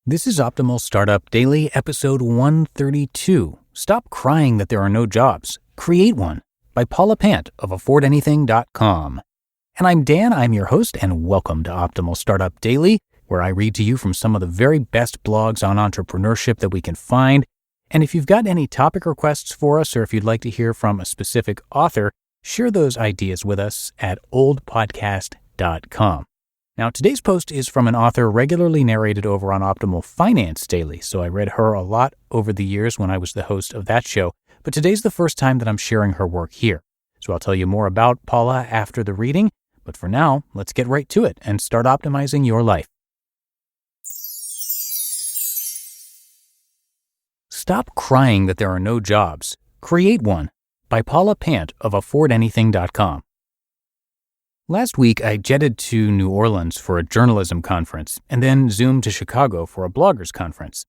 This is Optimal Startup Daily, episode 132. Stop crying that there are no jobs. Create one, by Paula Pant of AffordAnything.com. And I'm Dan, I'm your host, and welcome to Optimal Startup Daily, where I read to you from some of the very best blogs on entrepreneurship that we can find. And if you've got any topic requests for us, or if you'd like to hear from a specific author, share those ideas with us at oldpodcast.com. Now, today's post is from an author regularly narrated over on Optimal Finance Daily, so I read her a lot over the years when I was the host of that show, but today's the first time that I'm sharing her work here. So I'll tell you more about Paula after the reading, but for now, let's get right to it and start optimizing your life. Stop crying that there are no jobs. Create one, by Paula Pant of AffordAnything.com. Last week, I jetted to New Orleans for a journalism conference and then zoomed to Chicago for a bloggers conference.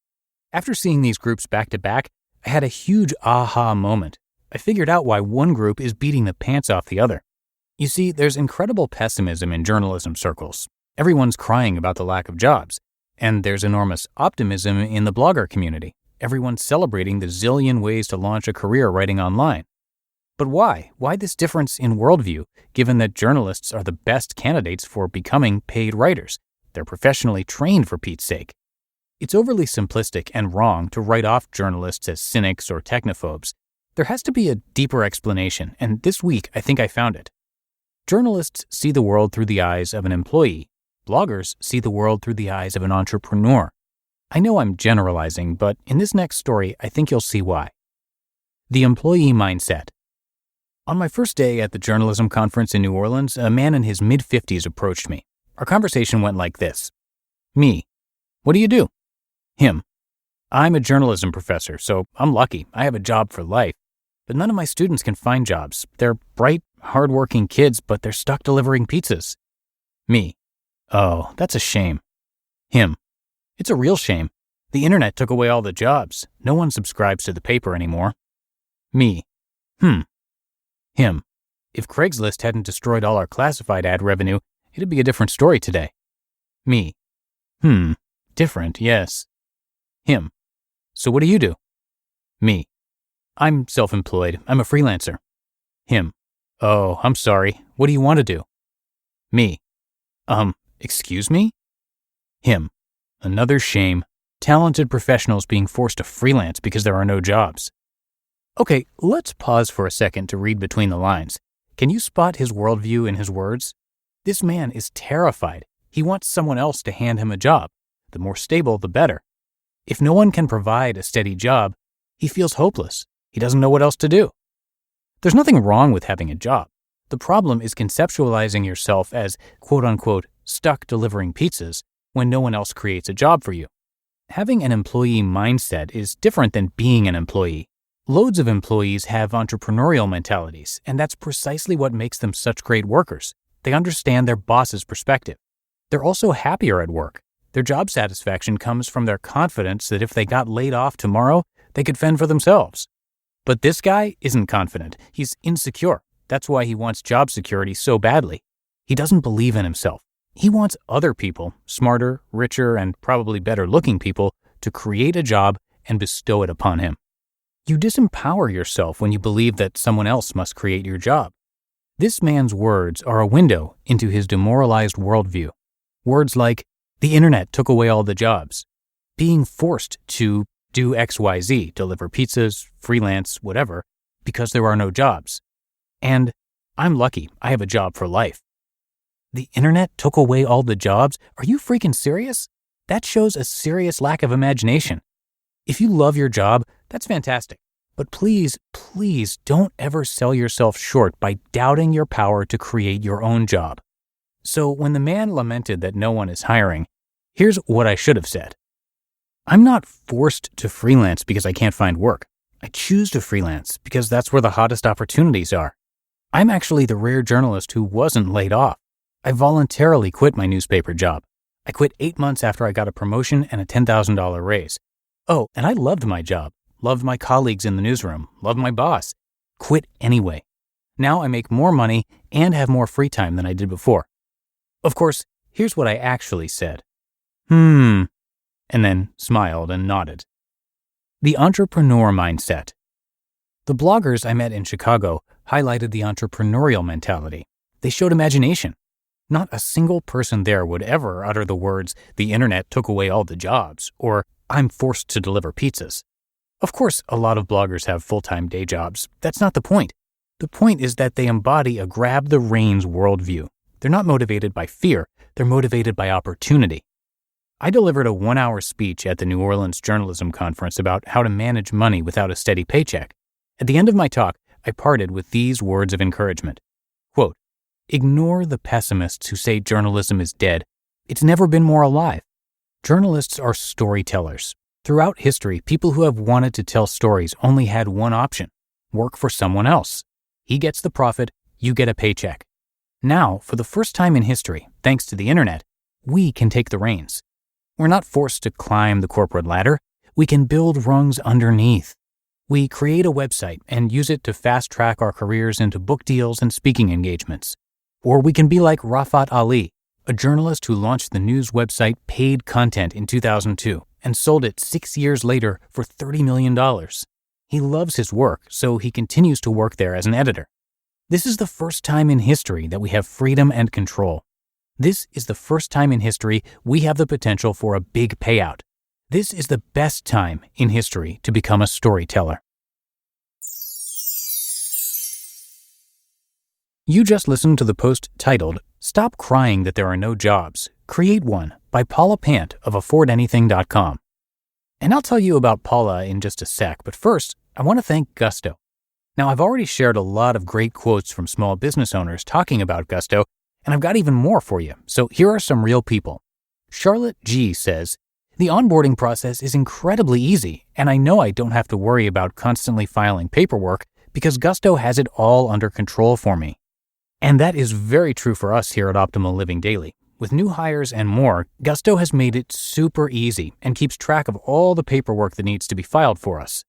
After seeing these groups back to back, I had a huge aha moment. I figured out why one group is beating the pants off the other. You see, there's incredible pessimism in journalism circles. Everyone's crying about the lack of jobs. And there's enormous optimism in the blogger community. Everyone's celebrating the zillion ways to launch a career writing online. But why? Why this difference in worldview, given that journalists are the best candidates for becoming paid writers? They're professionally trained, for Pete's sake. It's overly simplistic and wrong to write off journalists as cynics or technophobes. There has to be a deeper explanation, and this week I think I found it. Journalists see the world through the eyes of an employee. Bloggers see the world through the eyes of an entrepreneur. I know I'm generalizing, but in this next story, I think you'll see why. The employee mindset. On my first day at the journalism conference in New Orleans, a man in his mid-50s approached me. Our conversation went like this. Me. What do you do? Him. I'm a journalism professor, so I'm lucky. I have a job for life. But none of my students can find jobs. They're bright, hardworking kids, but they're stuck delivering pizzas. Me. Oh, that's a shame. Him. It's a real shame. The internet took away all the jobs. No one subscribes to the paper anymore. Me. Him. If Craigslist hadn't destroyed all our classified ad revenue, it'd be a different story today. Me. Different, yes. Him. So what do you do? Me. I'm self-employed. I'm a freelancer. Him. Oh, I'm sorry. What do you want to do? Me. Excuse me? Him. Another shame. Talented professionals being forced to freelance because there are no jobs. Okay, let's pause for a second to read between the lines. Can you spot his worldview in his words? This man is terrified. He wants someone else to hand him a job. The more stable, the better. If no one can provide a steady job, he feels hopeless. He doesn't know what else to do. There's nothing wrong with having a job. The problem is conceptualizing yourself as, quote-unquote, stuck delivering pizzas when no one else creates a job for you. Having an employee mindset is different than being an employee. Loads of employees have entrepreneurial mentalities, and that's precisely what makes them such great workers. They understand their boss's perspective. They're also happier at work. Their job satisfaction comes from their confidence that if they got laid off tomorrow, they could fend for themselves. But this guy isn't confident. He's insecure. That's why he wants job security so badly. He doesn't believe in himself. He wants other people, smarter, richer, and probably better-looking people, to create a job and bestow it upon him. You disempower yourself when you believe that someone else must create your job. This man's words are a window into his demoralized worldview. Words like, the internet took away all the jobs. Being forced to do XYZ, deliver pizzas, freelance, whatever, because there are no jobs. And, I'm lucky, I have a job for life. The internet took away all the jobs? Are you freaking serious? That shows a serious lack of imagination. If you love your job, that's fantastic. But please, please don't ever sell yourself short by doubting your power to create your own job. So when the man lamented that no one is hiring, here's what I should have said. I'm not forced to freelance because I can't find work. I choose to freelance because that's where the hottest opportunities are. I'm actually the rare journalist who wasn't laid off. I voluntarily quit my newspaper job. I quit 8 months after I got a promotion and a $10,000 raise. Oh, and I loved my job, loved my colleagues in the newsroom, loved my boss. Quit anyway. Now I make more money and have more free time than I did before. Of course, here's what I actually said. and then smiled and nodded. The entrepreneur mindset. The bloggers I met in Chicago highlighted the entrepreneurial mentality. They showed imagination. Not a single person there would ever utter the words, "the internet took away all the jobs," or "I'm forced to deliver pizzas." Of course, a lot of bloggers have full-time day jobs. That's not the point. The point is that they embody a grab-the-reins worldview. They're not motivated by fear. They're motivated by opportunity. I delivered a 1-hour speech at the New Orleans Journalism Conference about how to manage money without a steady paycheck. At the end of my talk, I parted with these words of encouragement. Quote, "Ignore the pessimists who say journalism is dead. It's never been more alive. Journalists are storytellers. Throughout history, people who have wanted to tell stories only had one option: work for someone else. He gets the profit, you get a paycheck. Now, for the first time in history, thanks to the internet, we can take the reins. We're not forced to climb the corporate ladder. We can build rungs underneath. We create a website and use it to fast-track our careers into book deals and speaking engagements. Or we can be like Rafat Ali, a journalist who launched the news website Paid Content in 2002 and sold it 6 years later for $30 million. He loves his work, so he continues to work there as an editor. This is the first time in history that we have freedom and control. This is the first time in history we have the potential for a big payout. This is the best time in history to become a storyteller." You just listened to the post titled, "Stop Crying That There Are No Jobs. Create One" by Paula Pant of AffordAnything.com. And I'll tell you about Paula in just a sec, but first, I want to thank Gusto. Now, I've already shared a lot of great quotes from small business owners talking about Gusto, and I've got even more for you. So here are some real people. Charlotte G. says, "The onboarding process is incredibly easy, and I know I don't have to worry about constantly filing paperwork because Gusto has it all under control for me." And that is very true for us here at Optimal Living Daily. With new hires and more, Gusto has made it super easy and keeps track of all the paperwork that needs to be filed for us.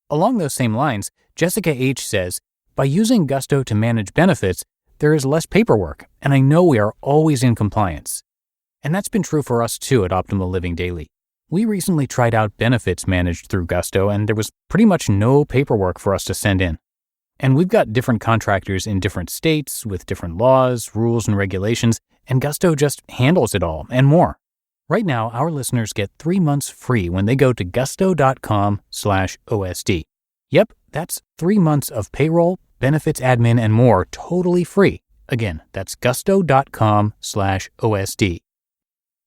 Along those same lines, Jessica H. says, "By using Gusto to manage benefits, there is less paperwork, and I know we are always in compliance." And that's been true for us too at Optimal Living Daily. We recently tried out benefits managed through Gusto, and there was pretty much no paperwork for us to send in. And we've got different contractors in different states with different laws, rules, and regulations, and Gusto just handles it all and more. Right now, our listeners get 3 months free when they go to gusto.com/OSD. Yep, that's 3 months of payroll, benefits admin, and more totally free. Again, that's gusto.com/OSD.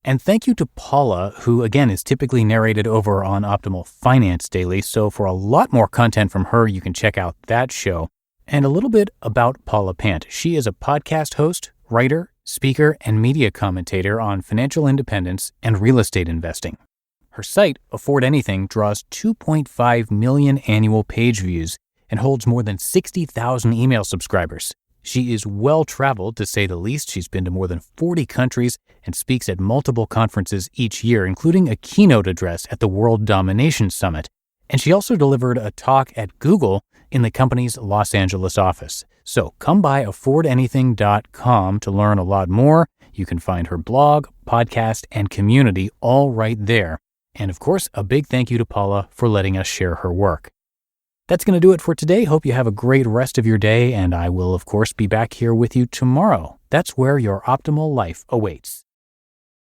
And thank you to Paula, who again is typically narrated over on Optimal Finance Daily, so for a lot more content from her, you can check out that show. And a little bit about Paula Pant. She is a podcast host, writer, speaker, and media commentator on financial independence and real estate investing. Her site, Afford Anything, draws 2.5 million annual page views and holds more than 60,000 email subscribers. She is well-traveled, to say the least. She's been to more than 40 countries and speaks at multiple conferences each year, including a keynote address at the World Domination Summit. And she also delivered a talk at Google in the company's Los Angeles office. So come by affordanything.com to learn a lot more. You can find her blog, podcast, and community all right there. And of course, a big thank you to Paula for letting us share her work. That's going to do it for today. Hope you have a great rest of your day, and I will, of course, be back here with you tomorrow. That's where your optimal life awaits.